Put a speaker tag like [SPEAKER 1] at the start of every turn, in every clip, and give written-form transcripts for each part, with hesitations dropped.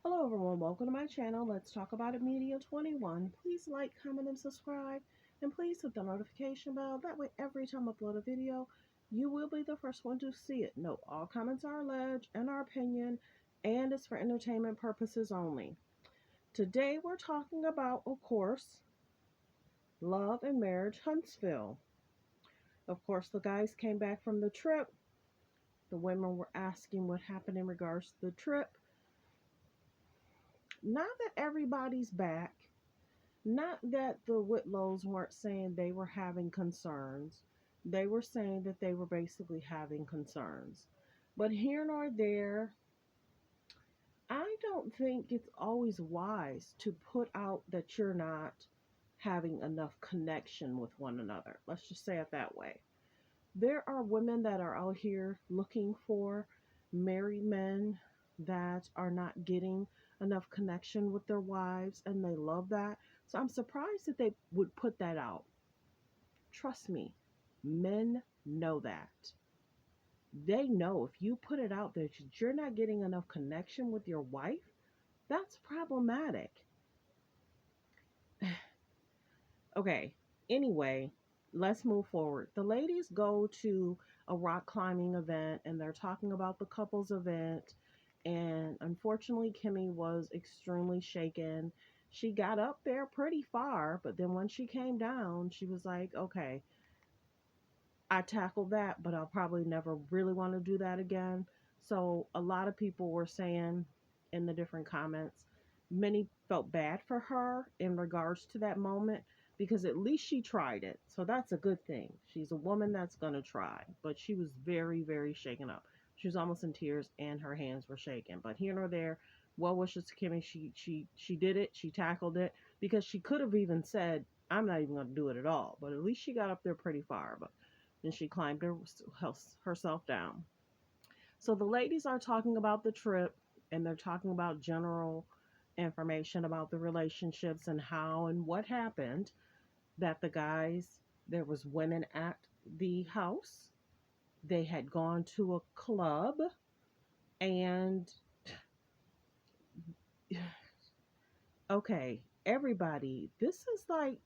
[SPEAKER 1] Hello everyone, welcome to my channel. Let's talk about it Media 21. Please like, comment, and subscribe. And please hit the notification bell. That way every time I upload a video, you will be the first one to see it. Note, all comments are alleged and our opinion, and it's for entertainment purposes only. Today we're talking about, of course, love and marriage Huntsville. Of course, the guys came back from the trip. The women were asking what happened in regards to the trip. Now that everybody's back, not that the Whitlows weren't saying they were having concerns. They were saying that they were basically having concerns. But here nor there, I don't think it's always wise to put out that you're not having enough connection with one another. Let's just say it that way. There are women that are out here looking for married men that are not getting enough connection with their wives, and they love that. So I'm surprised that they would put that out. Trust me, men know that. They know if you put it out that you're not getting enough connection with your wife, that's problematic. Okay, anyway, let's move forward. The ladies go to a rock climbing event and they're talking about the couples event. And unfortunately, Kimmy was extremely shaken. She got up there pretty far, but then when she came down, she was like, okay, I tackled that, but I'll probably never really want to do that again. So a lot of people were saying in the different comments, many felt bad for her in regards to that moment because at least she tried it. So that's a good thing. She's a woman that's going to try, but she was very, very shaken up. She was almost in tears and her hands were shaking. But here nor there, well wishes to Kimmy. She did it. She tackled it because she could have even said, I'm not even going to do it at all. But at least she got up there pretty far. But then she climbed herself down. So the ladies are talking about the trip and they're talking about general information about the relationships and how and what happened. That the guys, there was women at the house. They had gone to a club and okay, everybody, this is like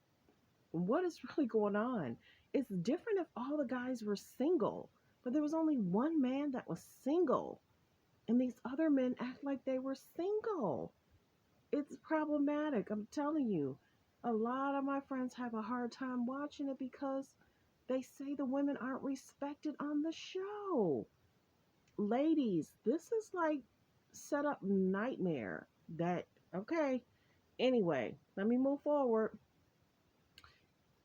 [SPEAKER 1] what is really going on? It's different if all the guys were single, but there was only one man that was single, and these other men act like they were single. It's problematic. I'm telling you, a lot of my friends have a hard time watching it because they say the women aren't respected on the show. Ladies, this is like set up nightmare that okay. Anyway, let me move forward.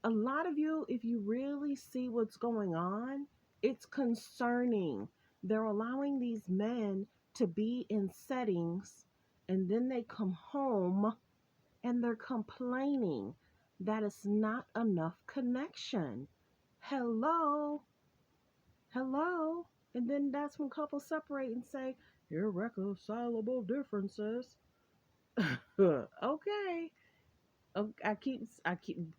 [SPEAKER 1] A lot of you, if you really see what's going on, it's concerning. They're allowing these men to be in settings and then they come home and they're complaining that it's not enough connection. Hello, hello. And then that's when couples separate and say, irreconcilable differences. Okay.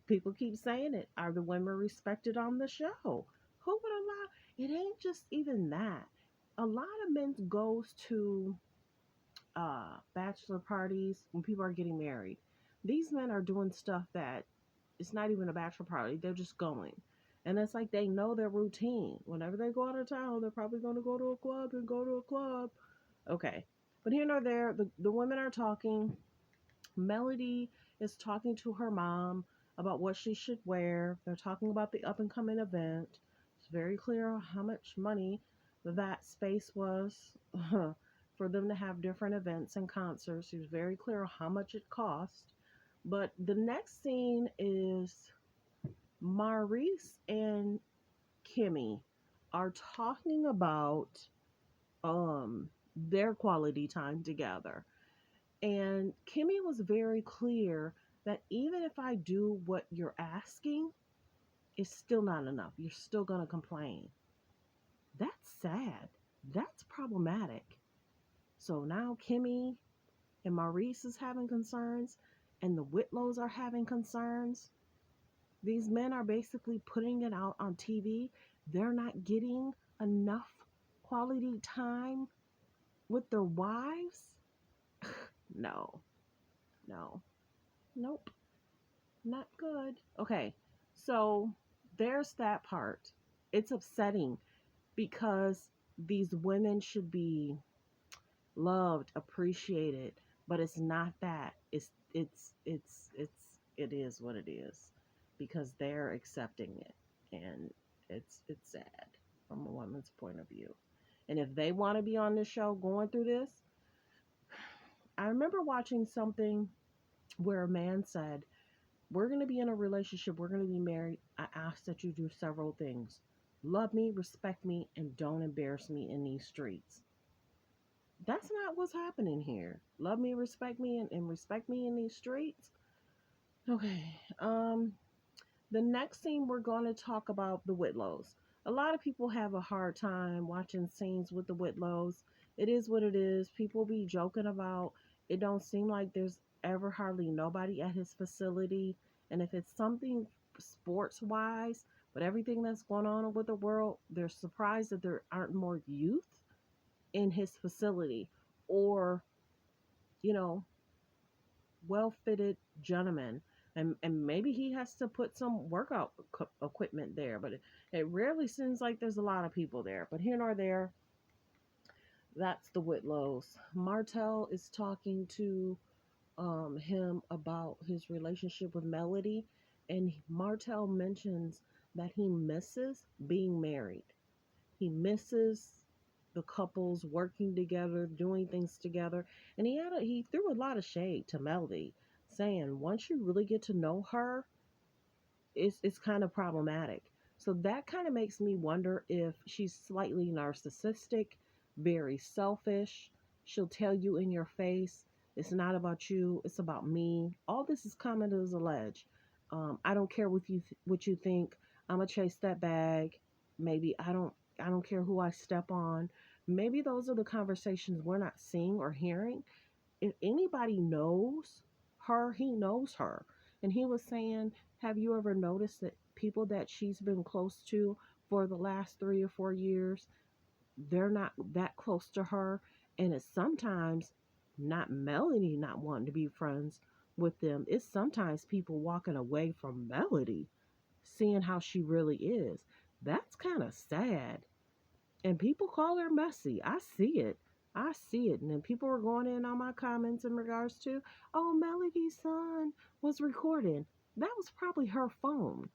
[SPEAKER 1] People keep saying it. Are the women respected on the show? Who would allow? It ain't just even that. A lot of men goes to bachelor parties when people are getting married. These men are doing stuff that it's not even a bachelor party. They're just going. And it's like they know their routine. Whenever they go out of town, they're probably going to go to a club and go to a club. Okay. But here nor there, the women are talking. Melody is talking to her mom about what she should wear. They're talking about the up and coming event. It's very clear how much money that space was for them to have different events and concerts. It was very clear how much it cost. But the next scene is Maurice and Kimmy are talking about their quality time together. And Kimmy was very clear that even if I do what you're asking, it's still not enough. You're still going to complain. That's sad. That's problematic. So now Kimmy and Maurice is having concerns, and the Whitlows are having concerns. These men are basically putting it out on TV. They're not getting enough quality time with their wives. No, no, nope, not good. Okay, so there's that part. It's upsetting because these women should be loved, appreciated, but it's not that. It is what it is because they're accepting it, and it's sad from a woman's point of view. And if they want to be on this show going through this, I remember watching something where a man said, "We're going to be in a relationship, we're going to be married. I ask that you do several things: love me, respect me, and don't embarrass me in these streets." That's not what's happening here. Love me, respect me, and respect me in these streets. Okay. The next scene we're going to talk about the Whitlows. A lot of people have a hard time watching scenes with the Whitlows. It is what it is. People be joking about it. Don't seem like there's ever hardly nobody at his facility. And if it's something sports wise, but everything that's going on with the world, they're surprised that there aren't more youth in his facility, or you know, well fitted gentlemen. And maybe he has to put some workout equipment there, but it rarely seems like there's a lot of people there. But here nor there, that's the Whitlows. Martell is talking to him about his relationship with Melody, and Martell mentions that he misses being married. He misses the couples working together, doing things together. And he threw a lot of shade to Melody, saying once you really get to know her, it's kind of problematic. So that kind of makes me wonder if she's slightly narcissistic, very selfish. She'll tell you in your face, it's not about you, it's about me. All this is common as alleged. I don't care what you think. I'm gonna chase that bag. Maybe I don't care who I step on. Maybe those are the conversations we're not seeing or hearing. If anybody knows her, he knows her. And he was saying, have you ever noticed that people that she's been close to for the last 3 or 4 years, they're not that close to her? And it's sometimes not Melody not wanting to be friends with them, it's sometimes people walking away from Melody, seeing how she really is. That's kind of sad. And people call her messy. I see it. I see it. And then people were going in on my comments in regards to, oh, Melody's son was recording. That was probably her phone,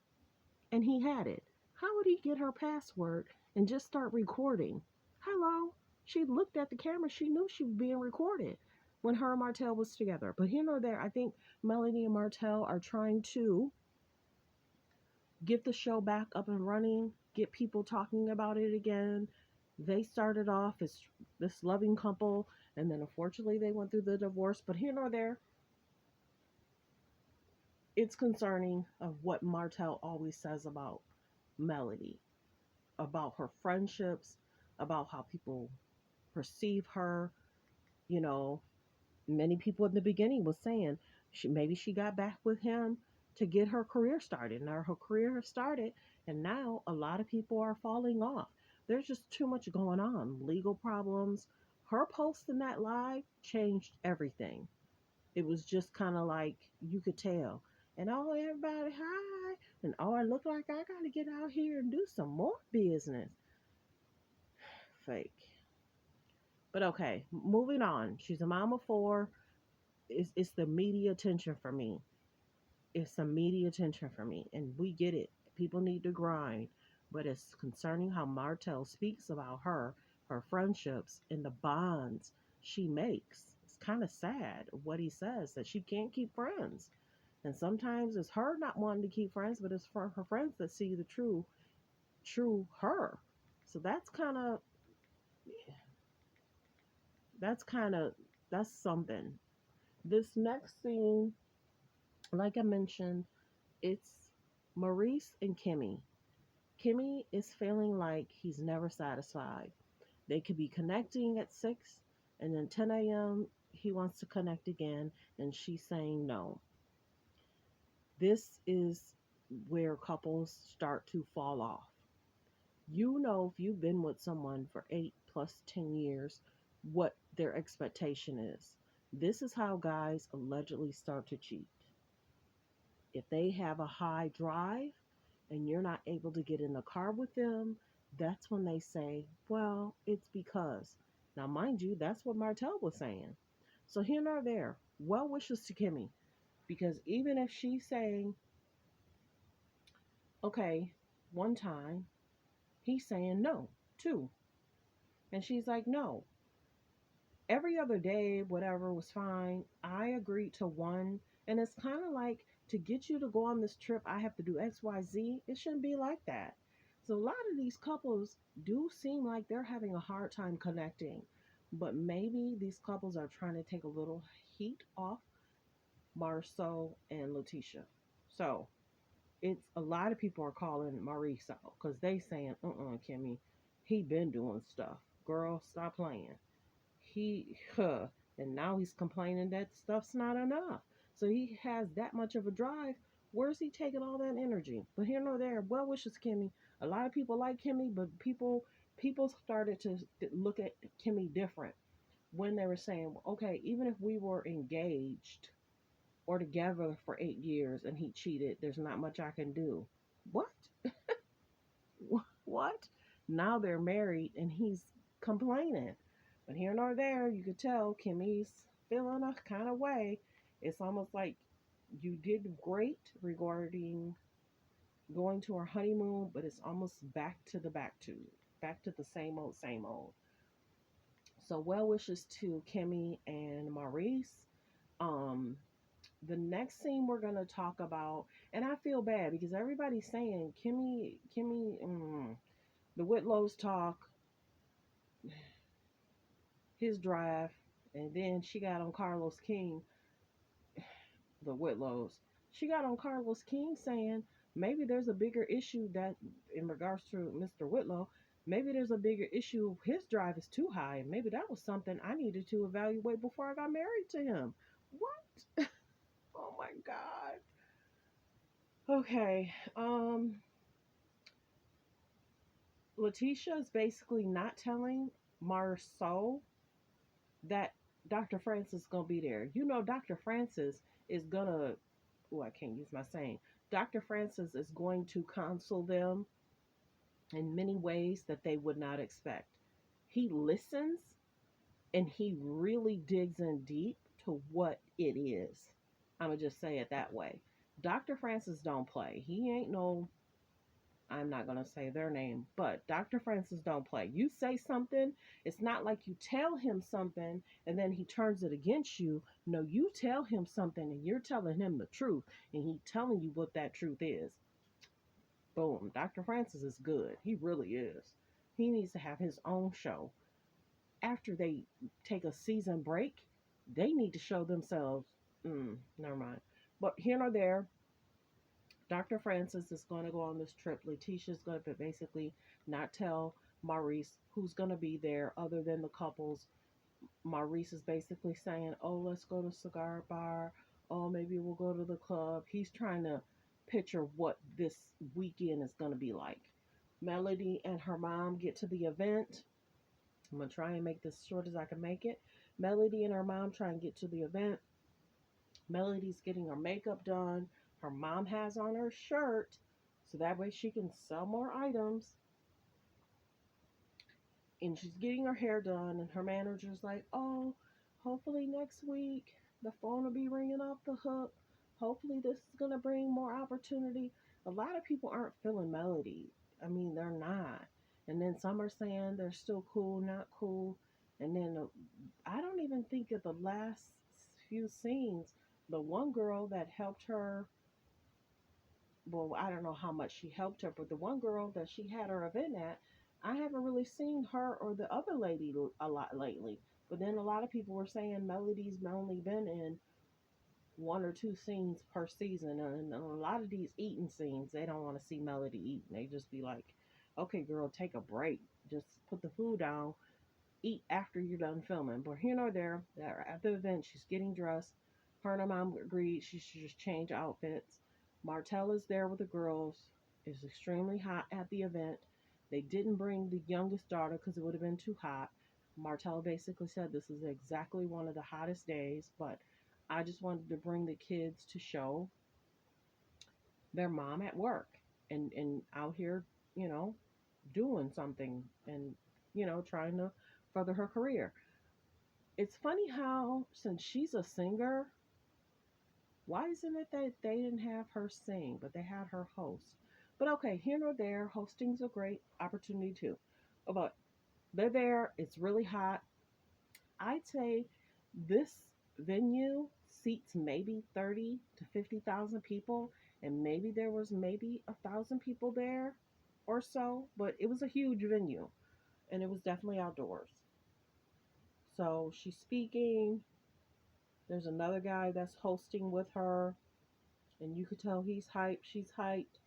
[SPEAKER 1] and he had it. How would he get her password and just start recording? Hello? She looked at the camera. She knew she was being recorded when her and Martell was together. But here nor there, I think Melody and Martell are trying to get the show back up and running, get people talking about it again. They started off as this loving couple, and then unfortunately they went through the divorce. But here nor there, it's concerning of what Martell always says about Melody, about her friendships, about how people perceive her. You know, many people in the beginning was saying maybe she got back with him to get her career started. Now her career has started, and now a lot of people are falling off. There's just too much going on, legal problems. Her post in that live changed everything. It was just kind of like you could tell. And oh, everybody, hi. And oh, I look like I got to get out here and do some more business. Fake. But okay, moving on. She's a mom of four. It's the media attention for me. It's the media attention for me. And we get it. People need to grind. But it's concerning how Martell speaks about her friendships, and the bonds she makes. It's kind of sad what he says, that she can't keep friends. And sometimes it's her not wanting to keep friends, but it's for her friends that see the true her. So that's kind of that's something. This next scene, like I mentioned, it's Maurice and Kimmy. Kimmy is feeling like he's never satisfied. They could be connecting at 6, and then 10 a.m. he wants to connect again, and she's saying no. This is where couples start to fall off. You know, if you've been with someone for 8 plus 10 years, what their expectation is. This is how guys allegedly start to cheat. If they have a high drive and you're not able to get in the car with them, that's when they say, well, it's because. Now, mind you, that's what Martell was saying. So here nor there, well wishes to Kimmy, because even if she's saying, okay, one time, he's saying no, two. And she's like, no, every other day, whatever was fine. I agreed to one. And it's kind of like, to get you to go on this trip, I have to do XYZ. It shouldn't be like that. So a lot of these couples do seem like they're having a hard time connecting. But maybe these couples are trying to take a little heat off Marceau and Letitia. So it's a lot of people are calling Maurice out because they saying, Kimmy, he been doing stuff. Girl, stop playing. And now he's complaining that stuff's not enough. So he has that much of a drive. Where's he taking all that energy? But here nor there, well wishes Kimmy. A lot of people like Kimmy, but people started to look at Kimmy different when they were saying, okay, even if we were engaged or together for 8 years and he cheated, there's not much I can do. What? What? Now they're married and he's complaining. But here nor there, you could tell Kimmy's feeling a kind of way. It's almost like you did great regarding going to our honeymoon, but it's almost back to the same old, same old. So well wishes to Kimmy and Maurice. Um, the next scene we're gonna talk about, and I feel bad because everybody's saying the Whitlows talk, his drive, and then she got on Carlos King, the Whitlows. She got on Carlos King saying maybe there's a bigger issue that, in regards to Mr. Whitlow, maybe there's a bigger issue. His drive is too high, and maybe that was something I needed to evaluate before I got married to him. What? Oh my God. Okay. Letitia is basically not telling Marceau that Dr. Francis is gonna be there. You know, Dr. Francis is gonna. Oh, I can't use my saying. Dr. Francis is going to counsel them in many ways that they would not expect. He listens and he really digs in deep to what it is. I'm gonna just say it that way. Dr. Francis don't play. He ain't no, I'm not going to say their name, but Dr. Francis don't play. You say something, it's not like you tell him something and then he turns it against you. No, you tell him something and you're telling him the truth and he telling you what that truth is. Boom. Dr. Francis is good. He really is. He needs to have his own show. After they take a season break, they need to show themselves. Never mind. But here nor there, Dr. Francis is going to go on this trip. Letitia's going to basically not tell Maurice who's going to be there other than the couples. Maurice is basically saying, oh, let's go to cigar bar. Oh, maybe we'll go to the club. He's trying to picture what this weekend is going to be like. Melody and her mom get to the event. I'm going to try and make this short as I can make it. Melody and her mom try and get to the event. Melody's getting her makeup done. Her mom has on her shirt so that way she can sell more items. And she's getting her hair done, and her manager's like, oh, hopefully next week the phone will be ringing off the hook. Hopefully this is going to bring more opportunity. A lot of people aren't feeling Melody. I mean, they're not. And then some are saying they're still cool, not cool. And then I don't even think at the last few scenes, the one girl that helped her, well, I don't know how much she helped her, but the one girl that she had her event at, I haven't really seen her or the other lady a lot lately. But then a lot of people were saying Melody's only been in one or two scenes per season. And a lot of these eating scenes, they don't want to see Melody eat. They just be like, okay, girl, take a break. Just put the food down. Eat after you're done filming. But here nor there, at the event, she's getting dressed. Her and her mom agreed she should just change outfits. Martell is there with the girls. It's extremely hot at the event. They didn't bring the youngest daughter because it would have been too hot. Martell basically said this is exactly one of the hottest days, but I just wanted to bring the kids to show their mom at work and out here, you know, doing something and, trying to further her career. It's funny how, since she's a singer, why isn't it that they didn't have her sing, but they had her host? But okay, here nor there, hosting's a great opportunity too. But they're there, it's really hot. I'd say this venue seats maybe 30 to 50,000 people, and maybe there was maybe 1,000 people there or so, but it was a huge venue and it was definitely outdoors. So she's speaking. There's another guy that's hosting with her, and you could tell he's hyped, she's hyped,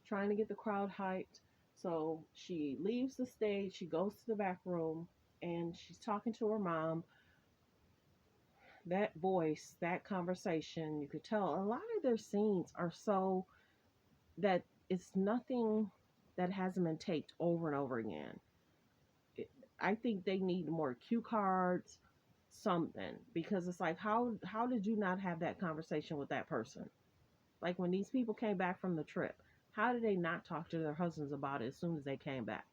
[SPEAKER 1] trying to get the crowd hyped. So she leaves the stage, she goes to the back room, and she's talking to her mom. That voice, that conversation, you could tell a lot of their scenes are so that it's nothing that hasn't been taped over and over again. It, I think they need more cue cards, something, because it's like how did you not have that conversation with that person? Like when these people came back from the trip, how did they not talk to their husbands about it as soon as they came back?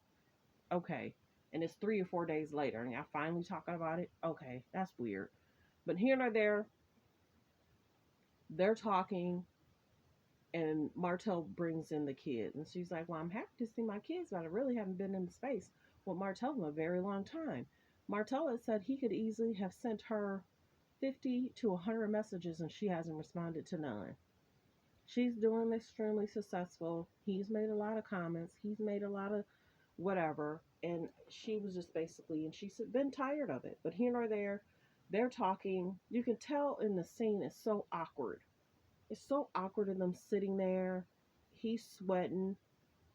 [SPEAKER 1] Okay. And it's 3 or 4 days later and y'all finally talking about it? Okay, that's weird. But here and there, they're talking and Martell brings in the kids. And she's like, well, I'm happy to see my kids, but I really haven't been in the space with Martell in a very long time. Martell had said he could easily have sent her 50 to 100 messages and she hasn't responded to none. She's doing extremely successful. He's made a lot of comments. He's made a lot of whatever. And she was just basically, and she's been tired of it. But here or there, they're talking. You can tell in the scene it's so awkward. It's so awkward in them sitting there. He's sweating.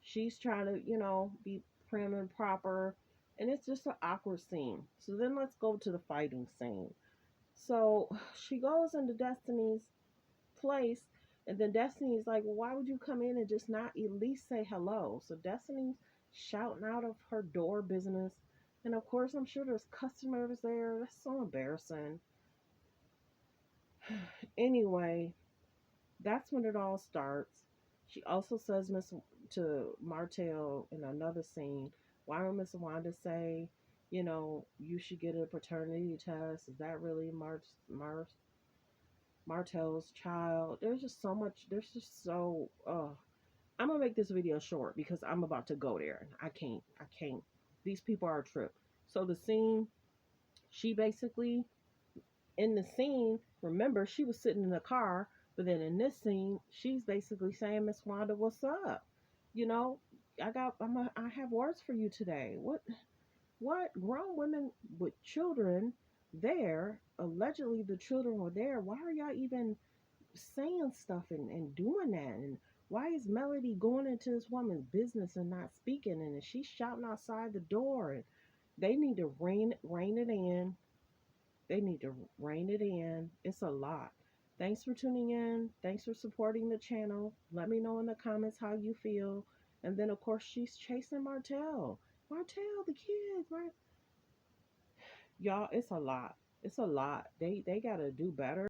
[SPEAKER 1] She's trying to, be prim and proper. And it's just an awkward scene. So then let's go to the fighting scene. So she goes into Destiny's place. And then Destiny's like, well, why would you come in and just not at least say hello? So Destiny's shouting out of her door business. And of course, I'm sure there's customers there. That's so embarrassing. Anyway, that's when it all starts. She also says Miss to Martell in another scene, why would Miss Wanda say, you should get a paternity test? Is that really Martell's child? There's just so much. There's just so. I'm gonna make this video short because I'm about to go there. I can't. I can't. These people are a trip. So the scene, she basically in the scene. Remember, she was sitting in the car, but then in this scene, she's basically saying, "Miss Wanda, what's up? You know, I have words for you today. What grown women with children there, allegedly the children were there, why are y'all even saying stuff and doing that? And why is Melody going into this woman's business and not speaking? And she's shouting outside the door. And they need to rein it in. They need to rein it in. It's a lot. Thanks for tuning in. Thanks for supporting the channel. Let me know in the comments how you feel. And then, of course, she's chasing Martell. Martell, the kids. Y'all, it's a lot. It's a lot. They got to do better.